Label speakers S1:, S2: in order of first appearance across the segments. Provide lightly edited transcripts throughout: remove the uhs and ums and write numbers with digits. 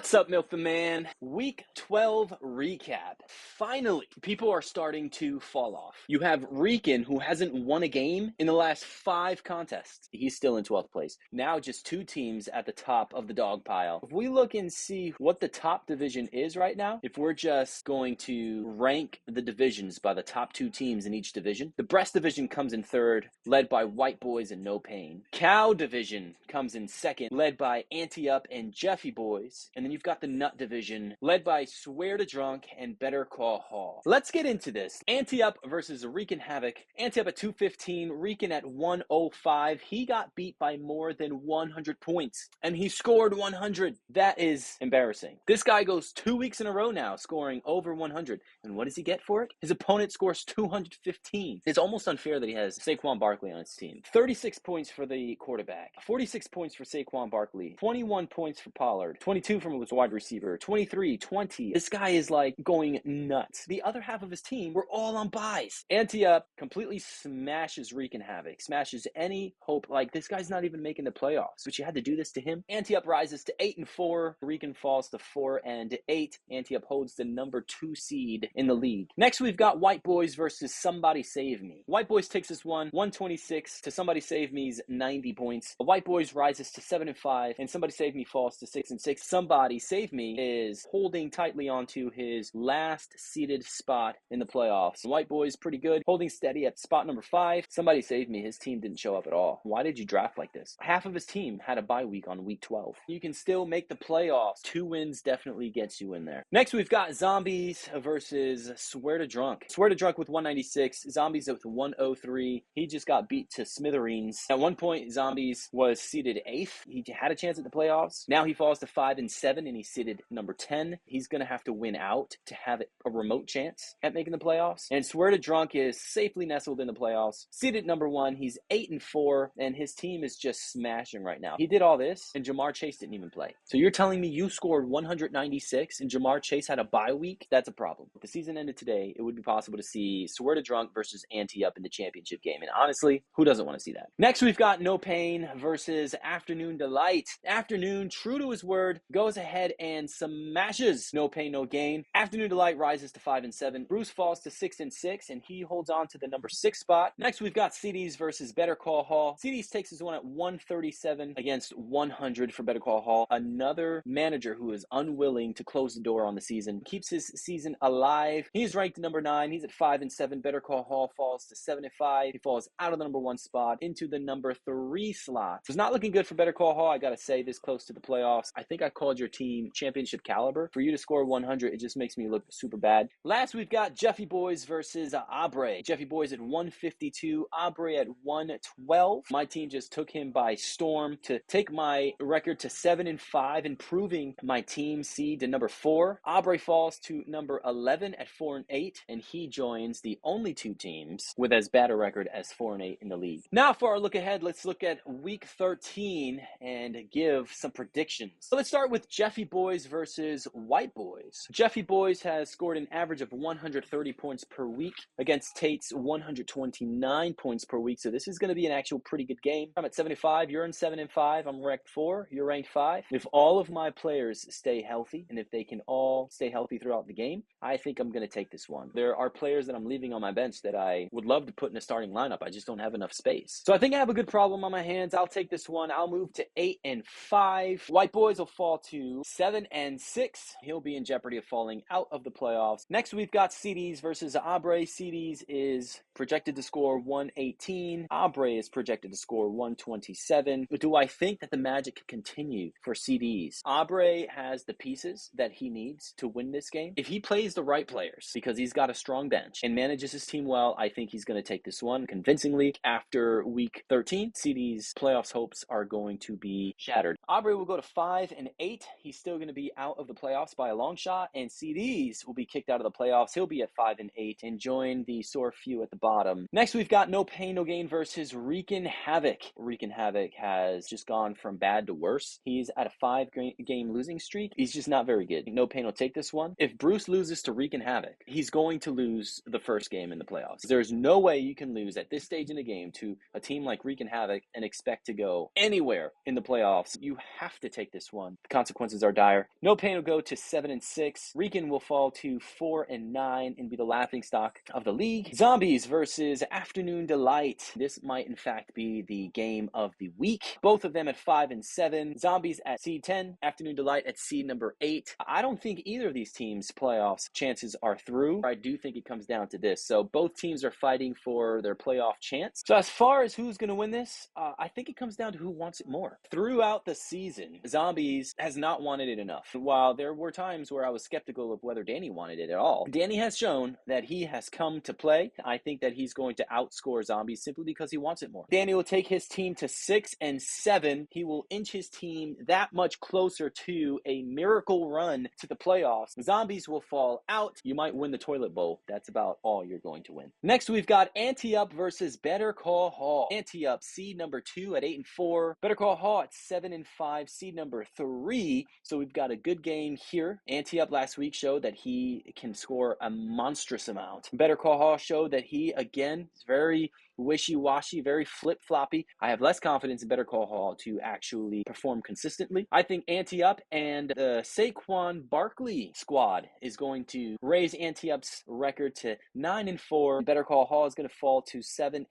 S1: What's up, Milfa Man? Week 12 recap. Finally, people are starting to fall off. You have Rican, who hasn't won a game in the last 5 contests. He's still in 12th place. Now just 2 teams at the top of the dog pile. If we look and see what the top division is right now, if we're just going to rank the divisions by the top 2 teams in each division, the Breast division comes in 3rd, led by White Boys and No Pain. Cow division comes in 2nd, led by Ante Up and Jeffy Boys. And then you've got the Nut division, led by Swear to Drunk and Better Call Hall. Let's get into this. Ante Up versus Wreaking Havoc. Ante Up at 215, Wreaking at 105. He got beat by more than 100 points, and he scored 100. That is embarrassing. This guy goes 2 weeks in a row now, scoring over 100. And what does he get for it? His opponent scores 215. It's almost unfair that he has Saquon Barkley on his team. 36 points for the quarterback, 46 points for Saquon Barkley, 21 points for Pollard, 22 from his wide receiver, 23, 20. This guy is like going nuts. The other half of his team were all on buys. Ante Up completely smashes Wreaking Havoc, smashes any hope. Like, this guy's not even making the playoffs, but you had to do this to him. Ante Up rises to 8-4. Wreaking falls to 4-8. Ante Up holds the number 2 seed in the league. Next, we've got White Boys versus Somebody Save Me. White Boys takes this one, 126 to Somebody Save Me's 90 points. White Boys rises to 7-5, and Somebody Save Me falls to 6-6. Somebody Save Me is holding tightly onto his last seeded spot in the playoffs. White Boys pretty good, holding steady at spot number 5. Somebody Save Me, his team didn't show up at all. Why did you draft like this? Half of his team had a bye week on week 12. You can still make the playoffs. 2 wins definitely gets you in there. Next, we've got Zombies versus Swear to Drunk. Swear to Drunk with 196, Zombies with 103. He just got beat to smithereens. At one point, Zombies was seeded 8th. He had a chance at the playoffs. Now he falls to 5-7, and he's seeded number 10. He's going to have to win out to have a remote chance at making the playoffs. And Swear to Drunk is safely nestled in the playoffs. Seeded number 1. He's 8-4, and his team is just smashing right now. He did all this, and Ja'Marr Chase didn't even play. So you're telling me you scored 196, and Ja'Marr Chase had a bye week? That's a problem. If the season ended today, it would be possible to see Swear to Drunk versus Ante Up in the championship game. And honestly, who doesn't want to see that? Next, we've got No Pain versus Afternoon Delight. Afternoon, true to his word, goes ahead and smashes No Pain, No Gain. Afternoon Delight rises to 5-7. Bruce falls to 6-6, and he holds on to the number 6 spot. Next, we've got CDs versus Better Call Hall. CDs takes his one at 137 against 100 for Better Call Hall. Another manager who is unwilling to close the door on the season. Keeps his season alive. He's ranked number 9. He's at 5-7. Better Call Hall falls to 7-5. He falls out of the number 1 spot into the number 3 slot. It's not looking good for Better Call Hall, I gotta say, this close to the playoffs. I think I called your team championship caliber. For you to score 100, it just makes me look super bad. Last, we've got Jeffy Boys versus Abre. Jeffy Boys at 152, Abre at 112. My team just took him by storm to take my record to 7-5, improving my team seed to number 4. Abre falls to number 11 at 4-8, and he joins the only 2 teams with as bad a record as 4-8 in the league. Now for our look ahead, let's look at week 13 and give some predictions. So let's start with Jeffy Boys versus White Boys. Jeffy Boys has scored an average of 130 points per week against Tate's 129 points per week. So this is going to be an actual pretty good game. I'm at 75. You're in 7-5. I'm ranked 4. You're ranked 5. If all of my players stay healthy, and if they can all stay healthy throughout the game, I think I'm going to take this one. There are players that I'm leaving on my bench that I would love to put in a starting lineup. I just don't have enough space. So I think I have a good problem on my hands. I'll take this one. I'll move to 8-5. White Boys will fall to 7-6. He'll be in jeopardy of falling out of the playoffs. Next, we've got CDs versus Abre. CDs is projected to score 118. Abre is projected to score 127. But do I think that the magic can continue for CDs? Abre has the pieces that he needs to win this game. If he plays the right players, because he's got a strong bench and manages his team well, I think he's going to take this one convincingly. After week 13, CD's playoffs hopes are going to be shattered. Abre will go to 5-8. He's still going to be out of the playoffs by a long shot, and CDs will be kicked out of the playoffs. He'll be at 5-8 and join the sore few at the bottom. Next, we've got No Pain, No Gain versus Wreaking Havoc. Wreaking Havoc has just gone from bad to worse. He's at a 5-game losing streak. He's just not very good. No Pain will take this one. If Bruce loses to Wreaking Havoc, he's going to lose the first game in the playoffs. There's no way you can lose at this stage in the game to a team like Wreaking Havoc and expect to go anywhere in the playoffs. You have to take this one. The consequences are dire. No Pain will go to 7-6. Rican will fall to 4-9 and be the laughingstock of the league. Zombies versus Afternoon Delight. This might in fact be the game of the week. Both of them at 5-7. Zombies at seed 10. Afternoon Delight at seed number 8. I don't think either of these teams' playoffs chances are through. I do think it comes down to this. So both teams are fighting for their playoff chance. So as far as who's going to win this, I think it comes down to who wants it more. Throughout the season, Zombies has not wanted it enough. While there were times where I was skeptical of whether Danny wanted it at all, Danny has shown that he has come to play. I think that he's going to outscore Zombies simply because he wants it more. Danny will take his team to 6-7. He will inch his team that much closer to a miracle run to the playoffs. Zombies will fall out. You might win the toilet bowl. That's about all you're going to win. Next, we've got Ante Up versus Better Call Hall. Ante Up, seed number 2 at 8-4. Better Call Hall at 7-5, seed number 3. So we've got a good game here. Ante Up last week showed that he can score a monstrous amount. Better Call Hall showed that he, again, is very wishy-washy, very flip-floppy. I have less confidence in Better Call Hall to actually perform consistently. I think Ante Up and the Saquon Barkley squad is going to raise Ante Up's record to 9-4. Better Call Hall is going to fall to 7-6.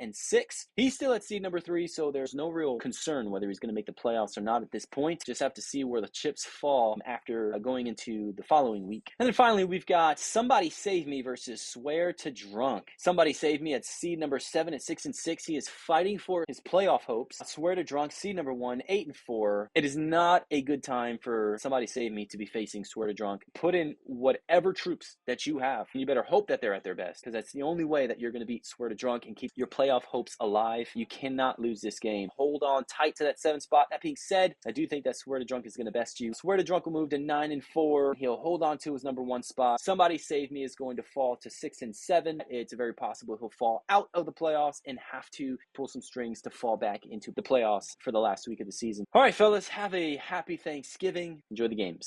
S1: He's still at seed number 3, so there's no real concern whether he's going to make the playoffs or not at this point. Just have to see where the chips fall after going into the following week. And then finally, we've got Somebody Save Me versus Swear to Drunk. Somebody Save Me at seed number 7 at 6-6. He is fighting for his playoff hopes. Swear to Drunk, seed number 1, 8-4. It is not a good time for Somebody Save Me to be facing Swear to Drunk. Put in whatever troops that you have, and you better hope that they're at their best, because that's the only way that you're going to beat Swear to Drunk and keep your playoff hopes alive. You cannot lose this game. Hold on tight to that 7 spot. That being said, I do think that Swear to Drunk is going to best you. Swear to Drunk will move to 9-4. He'll hold on to his number 1 spot. Somebody Save Me is going to fall to 6-7. It's very possible he'll fall out of the playoffs and have to pull some strings to fall back into the playoffs for the last week of the season. All right, fellas, have a happy Thanksgiving. Enjoy the games.